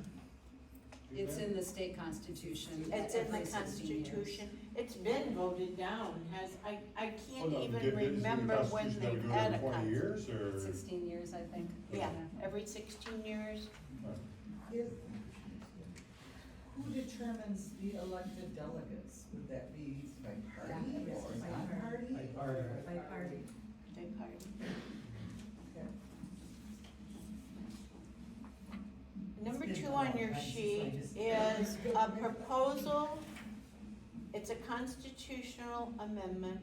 It's that? in the state constitution. It's in the every 16 years. Constitution. It's been voted down, I Well, can't no, even isn't the remember when Constitution they've every had a 20 constitution. years, or? 16 years, I think. Yeah, every 16 years. Who determines the elected delegates? Would that be by party Yeah. or non-party? By party. By party. They party. Okay. Number It's been 2 a on long your time since I sheet just- is a proposal. It's a constitutional amendment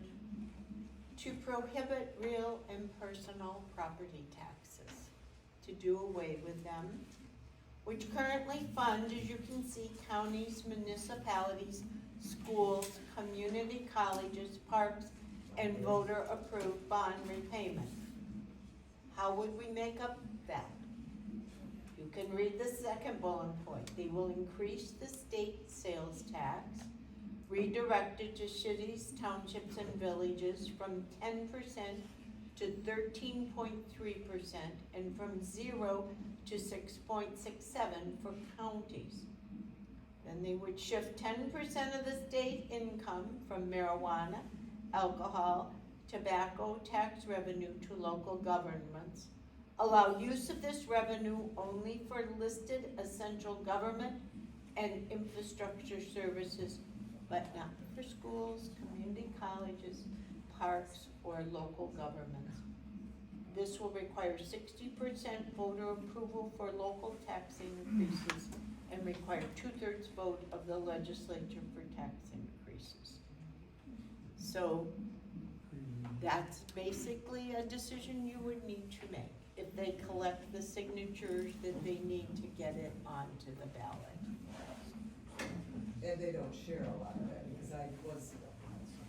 to prohibit real and personal property taxes, to do away with them, which currently fund, as you can see, counties, municipalities, schools, community colleges, parks, and voter-approved bond repayment. How would we make up that? You can read the second bullet point. They will increase the state sales tax, redirected to cities, townships, and villages from 10% to 13.3%, and from 0 to 6.67 for counties. Then they would shift 10% of the state income from marijuana, alcohol, tobacco tax revenue to local governments, allow use of this revenue only for listed essential government and infrastructure services, but not for schools, community colleges, parks, or local governments. This will require 60% voter approval for local tax increases and require 2/3 vote of the legislature for tax increases. So that's basically a decision you would need to make if they collect the signatures that they need to get it onto the ballot. And they don't share a lot of that, because I was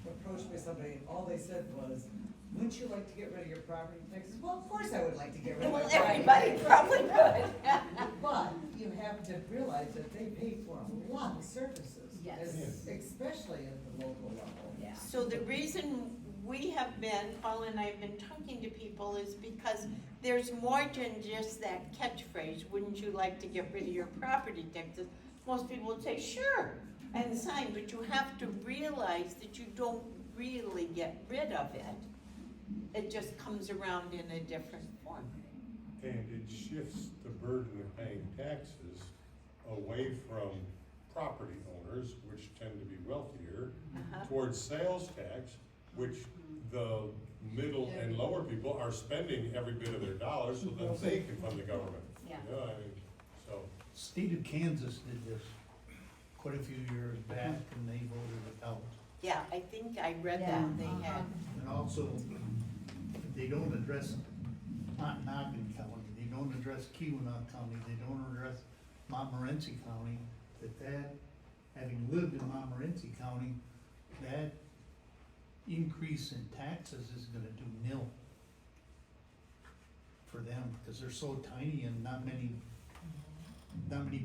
approached by somebody, and all they said was, wouldn't you like to get rid of your property taxes? Well, of course I would like to get rid of my Well, property everybody taxes. probably would. But you have to realize that they pay for a lot of services. Yes. Especially at the local level. Yeah. So the reason we have been, Paula and I have been talking to people is because there's more than just that catchphrase, wouldn't you like to get rid of your property taxes? Most people would say, sure, and sign, but you have to realize that you don't really get rid of it. It just comes around in a different form. And it shifts the burden of paying taxes away from property owners, which tend to be wealthier, towards sales tax, which the middle and lower people are spending every bit of their dollars so that they can fund the government. Yeah. You know, I mean, so. State of Kansas did this quite a few years back, and they voted it out. Yeah, I think I read that, they had. And also, they don't address Ontonagon County, they don't address Keweenaw County, they don't address Montmorency County, that having lived in Montmorency County, that increase in taxes is gonna do nil for them, because they're so tiny and not many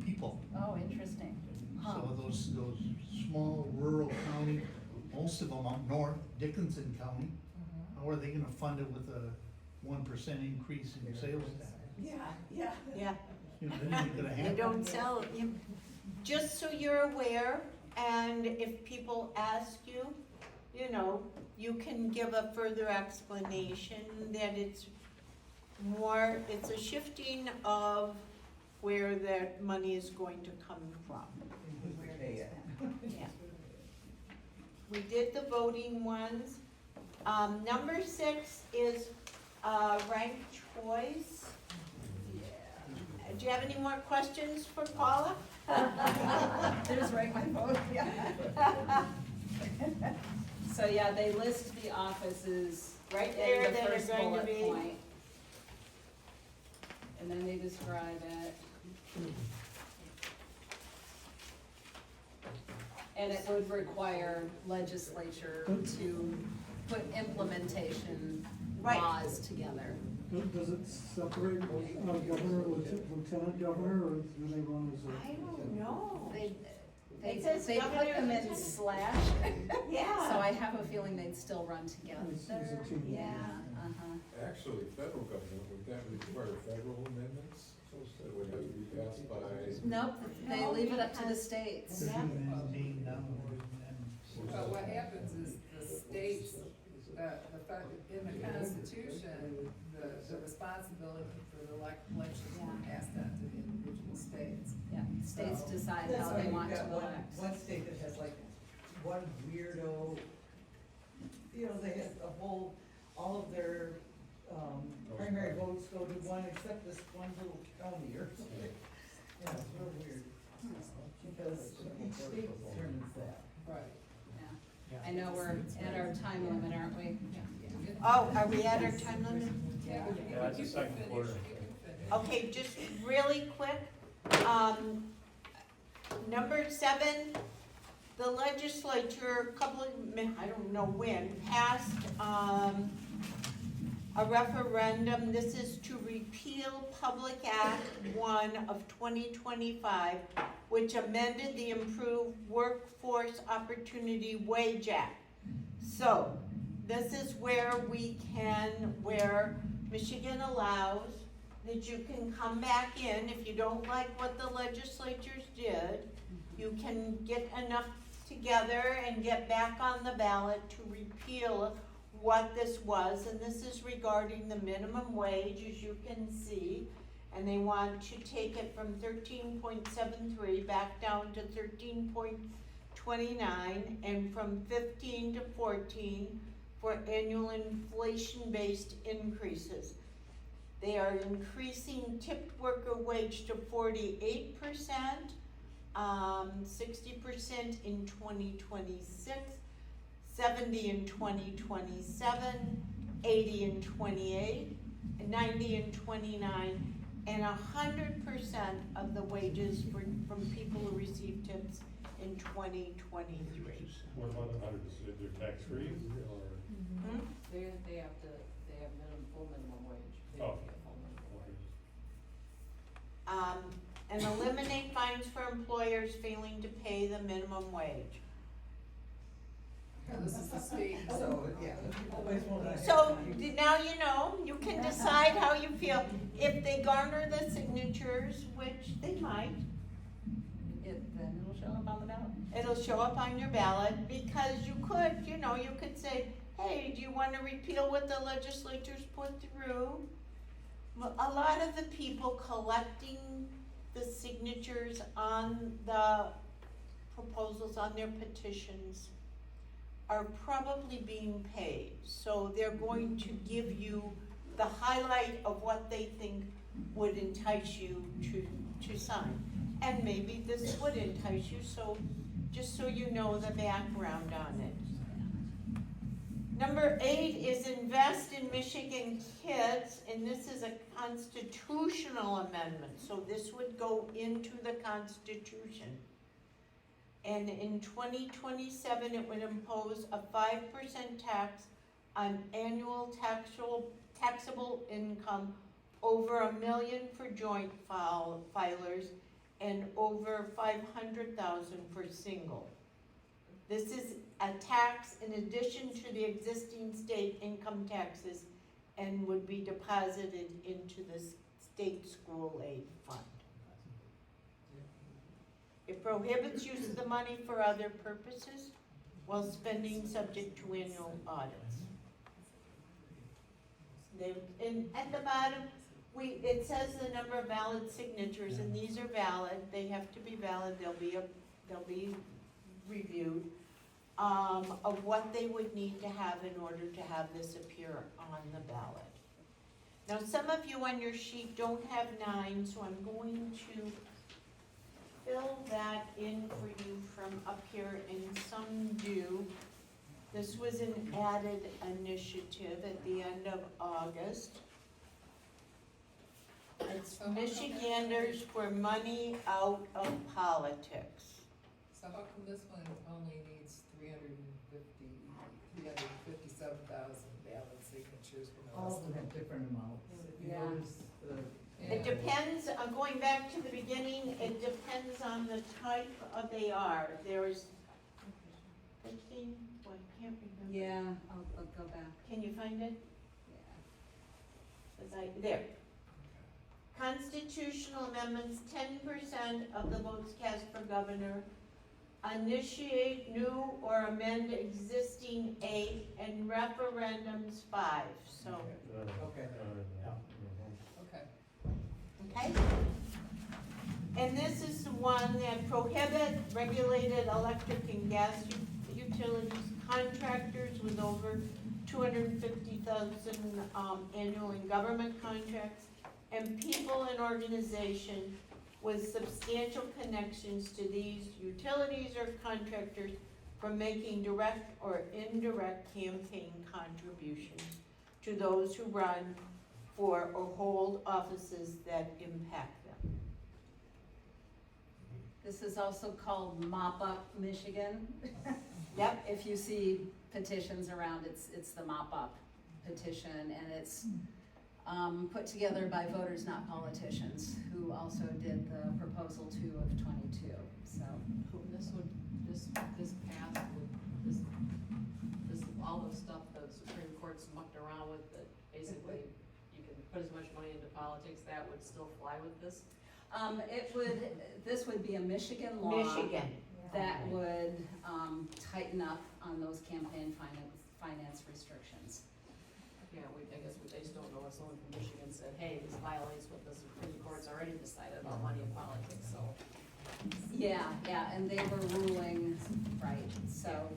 people. Oh, interesting. So those small rural county, most of them up north, Dickinson County, how are they gonna fund it with a 1% increase in sales tax? Yeah. You know, that ain't gonna They happen. don't sell, just so you're aware, and if people ask you, you know, you can give a further explanation that it's a shifting of where that money is going to come from. Yeah. We did the voting ones. Number 6 is ranked choice. Do you have any more questions for Paula? There's right my vote, yeah. So yeah, they list the offices Right there, in the that are first going to bullet be. point. And then they describe it. And it would require legislature to put implementation Right. laws together. Does it separate governor, lieutenant governor, or do they run as a? I don't know. They It says put governor, them in lieutenant. slash, Yeah. so I have a feeling they'd still run together. As a team. Yeah, uh-huh. Actually, federal government, would that require federal amendments? So it would have to be passed by, Nope, they leave it up to the states. They're doing that name now, But what happens is the states, in the Constitution, the responsibility for the elections were passed on to the individual states. Yeah, states decide That's how why they you've want to got elect. one state that has like one weirdo, you know, they have a whole, all of their, primary votes go to one except this one little county or something. Yeah, it's real weird, because each state determines that. Right. Yeah. I know we're at our time limit, aren't we? Oh, are we at our time limit? Yeah, it's the second quarter. Okay, just really quick, number 7, the legislature, a couple of, I don't know when, passed, a referendum. This is to repeal Public Act 1 of 2025, which amended the Improved Workforce Opportunity Wage Act. So, this is where where Michigan allows that you can come back in, if you don't like what the legislatures did, you can get enough together and get back on the ballot to repeal what this was, and this is regarding the minimum wage, as you can see, and they want to take it from 13.73 back down to 13.29, and from 15 to 14 for annual inflation-based increases. They are increasing tipped worker wage to 48%, 60% in 2026, 70 in 2027, 80 in 28, 90 in 29, and 100% of the wages from people who receive tips in 2023. What about the 100%? They're tax-free or? They have full minimum wage. They Oh. have to get full minimum wage. And eliminate fines for employers failing to pay the minimum wage. Yeah, this is the state. So, yeah. So, now you know, you can decide how you feel. If they garner the signatures, which they might, Then it'll show up on the ballot. it'll show up on your ballot, because you could, you could say, hey, do you wanna repeal what the legislatures put through? Well, a lot of the people collecting the signatures on the proposals, on their petitions, are probably being paid. So they're going to give you the highlight of what they think would entice you to sign. And maybe this would entice you, so just so you know the background on it. Number 8 is invest in Michigan kids, and this is a constitutional amendment, so this would go into the Constitution. And in 2027, it would impose a 5% tax on annual taxable income over $1 million for joint filers and over $500,000 for single. This is a tax in addition to the existing state income taxes and would be deposited into the state school aid fund. It prohibits use of the money for other purposes while spending subject to annual audits. And at the bottom, it says the number of valid signatures, and these are valid. They have to be valid. They'll be reviewed of what they would need to have in order to have this appear on the ballot. Now, some of you on your sheet don't have 9, so I'm going to fill that in for you from up here, and some do. This was an added initiative at the end of August. It's Michiganders for Money Out of Politics. So how come this one only needs 357,000 valid signatures from the All rest of of them them? have different amounts. If you Yeah. notice, It depends, going back to the beginning, it depends on the type of they are. There's 15, well, I can't remember. Yeah, I'll go back. Can you find it? Yeah. There. Constitutional amendments, 10% of the votes cast for governor. Initiate new or amend existing 8, and referendums 5, so, okay. Okay. okay? And this is the one that prohibit regulated electric and gas utilities, contractors with over 250,000 annual and government contracts, and people and organizations with substantial connections to these utilities or contractors from making direct or indirect campaign contributions to those who run for or hold offices that impact them. This is also called Mop Up Michigan. Yep. If you see petitions around, it's the Mop Up petition, and it's put together by voters, not politicians, who also did the proposal 2 of 22, so. This passed with, this, all the stuff the Supreme Court's mucked around with, that basically you can put as much money into politics, that would still fly with this? This would be a Michigan law. Michigan. That would tighten up on those campaign finance restrictions. Yeah, I guess they just don't know if someone from Michigan said, hey, this violates what the Supreme Court's already decided about money in politics, so. Yeah, and they were ruling, right, so,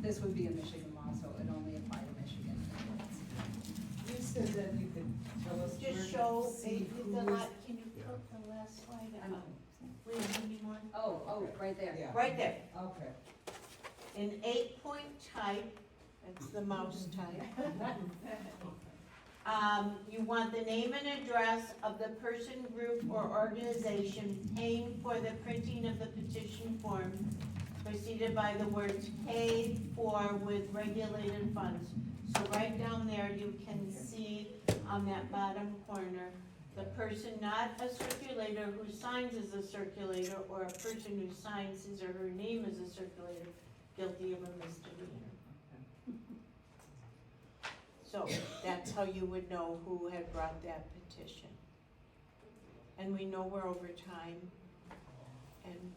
this would be a Michigan law, so it would only apply to Michigan candidates. You said that you could tell us where Just to show, see who the is. can you put the last slide up? Please, give me one. Oh, right there. Yeah. Right there. Okay. In 8-point type, that's the mouse type. You want the name and address of the person, group, or organization paying for the printing of the petition form, preceded by the words paid for with regulated funds. So right down there, you can see on that bottom corner, the person, not a circulator who signs as a circulator, or a person who signs his or her name as a circulator, guilty of a misdemeanor. So that's how you would know who had brought that petition. And we know we're over time, and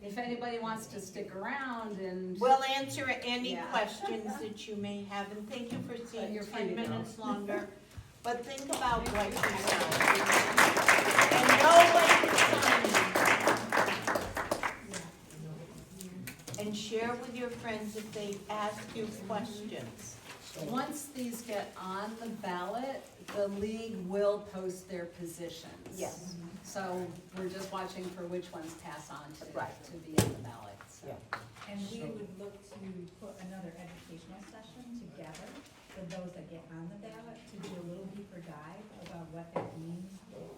If anybody wants to stick around and. we'll answer any Yeah. questions that you may have, and thank you for seeing You're free 10 to go. minutes longer. But think about what you sign, and know what you're signing. And share with your friends if they ask you questions. Once these get on the ballot, the league will post their positions. Yes. So we're just watching for which ones pass on to be on the ballot, so. Yeah. And we would look to put another educational session together for those that get on the ballot to do a little deeper dive about what that means.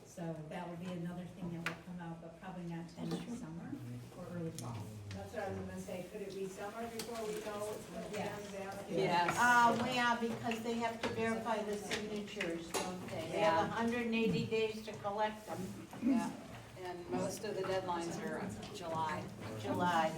So that will be another thing that will come out, but probably not till next summer or early fall. That's what I was gonna say, could it be summer before we know it's gonna be on the ballot? Yes. Yeah, because they have to verify the signatures, don't they? They have 180 days to collect them. Yeah, and most of the deadlines are July. July.